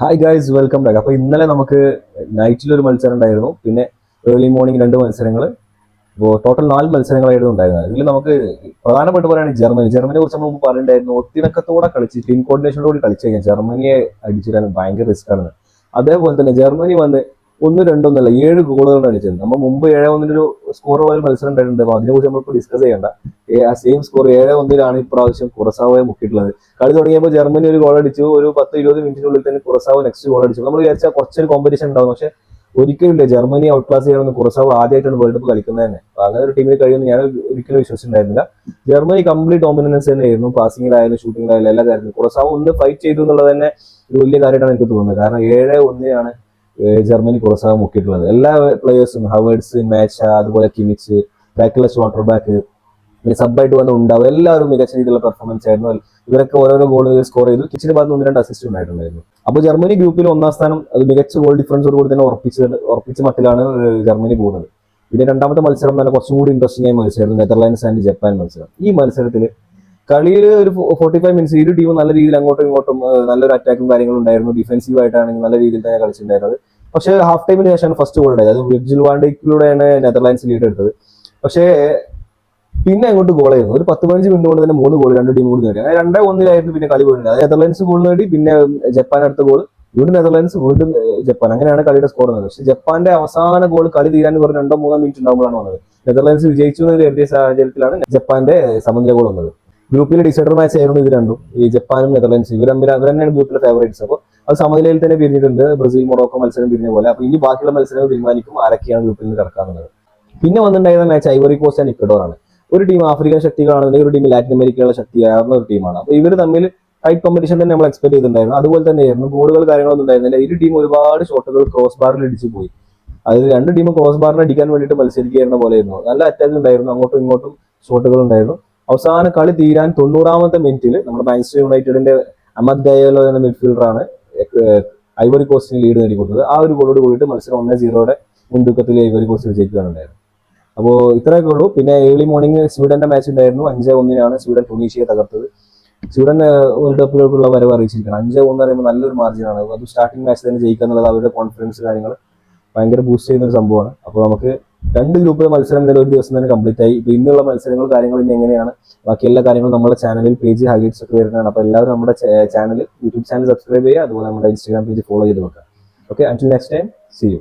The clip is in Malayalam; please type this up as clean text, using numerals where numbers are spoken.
Hi guys, welcome back. അപ്പോൾ ഇന്നലെ നമുക്ക് നൈറ്റിലൊരു മത്സരം ഉണ്ടായിരുന്നു, പിന്നെ ഏർലി മോർണിംഗ് 2 മത്സരങ്ങൾ. ഇപ്പോൾ ടോട്ടൽ 4 മത്സരങ്ങളായിരുന്നു ഉണ്ടായിരുന്നത്. ഇതിൽ നമുക്ക് പ്രധാനപ്പെട്ട് പറയുകയാണെങ്കിൽ ജർമ്മനിയെ കുറിച്ച് നമ്മൾ മുമ്പ് പറഞ്ഞിട്ടുണ്ടായിരുന്നു. ഒത്തിണക്കത്തോടെ കളിച്ച് ടീം കോർഡിനേഷനോട് കളിച്ചു കഴിഞ്ഞാൽ ജർമ്മനിയെ അടിച്ചിടാൻ ഭയങ്കര റിസ്ക് ആണ്. അതേപോലെ തന്നെ ജർമ്മനി വന്ന് 1-2 7 ഗോളുകൾ അടിച്ചത്. നമ്മൾ മുമ്പ് 7-1 സ്കോർ ഒരു മത്സരം ഉണ്ടായിട്ടുണ്ട്. അപ്പോൾ അതിനെക്കുറിച്ച് നമ്മളിപ്പോൾ ഡിസ്കസ് ചെയ്യേണ്ട. ആ സെയിം സ്കോർ 7-1 ഇപ്രാവശ്യം കുറസാവയെ മുക്കിയിട്ടുള്ളത്. കളി തുടങ്ങിയപ്പോൾ ജർമ്മനി ഒരു ഗോൾ അടിച്ചു. ഒരു 10-20 മിനിറ്റിനുള്ളിൽ തന്നെ കുറസാവ് നെക്സ്റ്റ് ഗോൾ അടിച്ചു. നമ്മൾ വിചാരിച്ചാൽ കുറച്ചൊരു കോമ്പറ്റീഷൻ ഉണ്ടാവും, പക്ഷെ ഒരിക്കലും ജർമ്മനി ഔട്ട് ക്ലാസ് ചെയ്യാനൊന്നും കുറസാവ് ആദ്യമായിട്ടാണ് വേൾഡ് കപ്പ് കളിക്കുന്നത് തന്നെ. അപ്പൊ അങ്ങനെ ഒരു ടീമിൽ കഴിയുമെന്ന് ഞാൻ ഒരിക്കലും വിശ്വസിച്ചിട്ടുണ്ടായിരുന്നില്ല. ജർമ്മനി കംപ്ലീറ്റ് ഡോമിനൻസ് തന്നെയായിരുന്നു, പാസിംഗിലായാലും ഷൂട്ടിങ്ങിലായാലും എല്ലാ കാര്യത്തിലും. കുറസാവ് ഒന്ന് ഫൈറ്റ് ചെയ്തു എന്നുള്ളത് തന്നെ ഒരു വലിയ കാര്യമായിട്ടാണ് എനിക്ക് തോന്നുന്നത്. കാരണം 7-1 ജർമ്മനി കുറസാവ് മുക്കിയിട്ടുള്ളത്. എല്ലാ പ്ലേയേഴ്സും ഹവേർഡ്സ്, മാച്ച, അതുപോലെ കിമിച്ച്, ബാക്കിലെ വാട്ടർ ബാക്ക്, പിന്നെ സബായിട്ട് വന്ന് ഉണ്ടാവും, എല്ലാവരും മികച്ച രീതിയിലുള്ള പെർഫോമൻസ് ആയിരുന്നു. ഇവരൊക്കെ ഓരോരോ ഗോളുകൾ സ്കോർ ചെയ്തു. കിച്ചിന്റെ ഭാഗത്ത് 1-2 അസിസ്റ്റ് ഉണ്ടായിട്ടുണ്ടായിരുന്നു. അപ്പോൾ ജർമ്മനി ഗ്രൂപ്പിൽ 1-ാം സ്ഥാനം, അത് മികച്ച ഗോൾ ഡിഫറൻസോട് കൂടി തന്നെ ഉറപ്പിച്ച മട്ടിലാണ് ജർമ്മനി പോകുന്നത്. പിന്നെ രണ്ടാമത്തെ മത്സരം തന്നെ കുറച്ചും കൂടി ഇൻട്രസ്റ്റിംഗ് ആയ മത്സരമായിരുന്നു, നെതർലാൻഡ്സ് ആൻഡ് ജപ്പാൻ മത്സരം. ഈ മത്സരത്തിൽ കളിയിൽ ഒരു 45 മിനിറ്റ്സ് ഇരു ടീമും നല്ല രീതിയിൽ അങ്ങോട്ടും ഇങ്ങോട്ടും നല്ലൊരു അറ്റാക്കും കാര്യങ്ങളും ഉണ്ടായിരുന്നു. ഡിഫൻസീവ് ആയിട്ടാണെങ്കിൽ നല്ല രീതിയിൽ തന്നെ കളിച്ചിട്ടുണ്ടായിരുന്നത്. പക്ഷേ ഹാഫ് ടൈമിന് ശേഷമാണ് ഫസ്റ്റ് ഗോൾ ഉണ്ടായത്. അത് വിർജിൽ വാൻ ഡൈക്കിലൂടെയാണ് നെതർലാൻഡ്സ് ലീഡ് എടുത്തത്. പക്ഷേ പിന്നെ അങ്ങോട്ട് ഗോളായിരുന്നു. ഒരു 10-15 മിനിറ്റ് കൊണ്ട് തന്നെ 3 ഗോൾ രണ്ട് ടീം കൂടി നേടി. അങ്ങനെ 2-1 കളി പോയിട്ടുണ്ട്. അത് നെതർലാൻഡ്സ് ഗോൾ നേടി, പിന്നെ ജപ്പാൻ അടുത്ത ഗോൾ, വീണ്ടും നെതർലാൻഡ്സ്, വീണ്ടും ജപ്പാൻ. അങ്ങനെയാണ് കളിയുടെ സ്കോർ വന്നത്. പക്ഷെ ജപ്പാന്റെ അവസാന ഗോൾ കളി തീരാൻ പറഞ്ഞ് 2-3 മിനിറ്റ് ഉണ്ടാകുമ്പോഴാണ് വന്നത്. നെതർലാൻഡ്സ് വിജയിച്ചു എന്ന് കരുതിയ സാഹചര്യത്തിലാണ് ജപ്പാന്റെ സമനില ഗോൾ വന്നത്. ഗ്രൂപ്പിൽ ഡിസൈഡർ മാച്ച് ആയിരുന്നു ഇത് രണ്ടും. ഈ ജപ്പാനും നെതർലാൻഡ്സും ഇവർ തന്നെയാണ് ഗ്രൂപ്പിലെ ഫേവറേറ്റ്സ്. അപ്പോൾ അത് സമനിലയിൽ തന്നെ പിരിഞ്ഞിട്ടുണ്ട്. ബ്രസീൽ മൊറോക്കോ മത്സരം പിരിഞ്ഞ പോലെ. അപ്പൊ ഇനി ബാക്കിയുള്ള മത്സരങ്ങൾ തീരുമാനിക്കും ആരൊക്കെയാണ് ഗ്രൂപ്പിൽ നിന്ന് കിടക്കാന്നുള്ളത്. പിന്നെ വന്നിട്ടുണ്ടായിരുന്ന match Ivory Coast and Ecuador ആണ്. ഒരു ടീം ആഫ്രിക്കൻ ശക്തികളാണെന്നുണ്ടെങ്കിൽ ഒരു ടീം ലാറ്റിൻ അമേരിക്കയുള്ള ശക്തിയായിരുന്ന ഒരു ടീമാണ്. അപ്പോൾ ഇവർ തമ്മിൽ ടൈറ്റ് കോമ്പറ്റീഷൻ തന്നെ നമ്മൾ എക്സ്പെക്ട് ചെയ്തിട്ടുണ്ടായിരുന്നു. അതുപോലെ തന്നെയായിരുന്നു. ഗോളുകൾ കാര്യങ്ങളൊന്നും ഉണ്ടായിരുന്നില്ല. ഇരു ടീം ഒരുപാട് ഷോട്ടുകൾ ക്രോസ് ബാറിൽ ഇടിച്ചു പോയി. അതായത് രണ്ട് ടീമും ക്രോസ് ബാറിന് അടിക്കാൻ വേണ്ടിയിട്ട് മത്സരിക്കുകയായിരുന്ന പോലെയായിരുന്നു. നല്ല അറ്റാക്ക് ഉണ്ടായിരുന്നു, അങ്ങോട്ടും ഇങ്ങോട്ടും ഷോട്ടുകൾ ഉണ്ടായിരുന്നു. അവസാന കളി തീരാൻ 90-ാമത്തെ മിനിറ്റിൽ നമ്മുടെ മാഞ്ചസ്റ്റർ യുണൈറ്റഡിന്റെ അമദ് ഡയലോ എന്ന മിഡ്ഫീൽഡറാണ് ഐവറി കോസ്റ്റിന് ലീഡ് നേടിക്കൊടുത്തത്. ആ ഒരു ഗോളോട് കൂടിയിട്ട് മത്സരം 1-0 മുൻതൂക്കത്തിൽ ഐവറി കോസ്റ്റ് വിജയിക്കുകയാണുണ്ടായത്. അപ്പോൾ ഇത്രയൊക്കെ ഉള്ളൂ. പിന്നെ ഏർലി മോർണിംഗ് സ്വീഡന്റെ മാച്ച് ഉണ്ടായിരുന്നു. 5-1 സ്വീഡൻ ടുണീഷ്യയെ തകർത്തത്. സ്വീഡൻ വേൾഡ് കപ്പിലേക്കുള്ള വരവ് അറിയിച്ചിരിക്കണം. 5-1 പറയുമ്പോൾ നല്ലൊരു മാർജിനാണ്. അത് സ്റ്റാർട്ടിംഗ് മാച്ച് തന്നെ ജയിക്കുക എന്നുള്ളത് അവരുടെ കോൺഫിഡൻസ് കാര്യങ്ങൾ ഭയങ്കര ബൂസ്റ്റ് ചെയ്യുന്ന ഒരു സംഭവമാണ്. അപ്പോൾ നമുക്ക് 2 ഗ്രൂപ്പിലെ മത്സരം ഒരു ദിവസം തന്നെ കംപ്ലീറ്റ് ആയി. ഇപ്പോൾ ഇന്നുള്ള മത്സരങ്ങൾ കാര്യങ്ങൾ ഇനി എങ്ങനെയാണ്, ബാക്കി എല്ലാ കാര്യങ്ങളും നമ്മുടെ ചാനലിൽ പേജ് ഹൈലൈറ്റ്സ് ഒക്കെ വരുന്നതാണ്. അപ്പോൾ എല്ലാവരും നമ്മുടെ യൂട്യൂബ് ചാനൽ സബ്സ്ക്രൈബ് ചെയ്യുക, അതുപോലെ നമ്മുടെ ഇൻസ്റ്റാഗ്രാം പേജ് ഫോളോ ചെയ്ത് വെക്കുക. Okay, until next time, see U.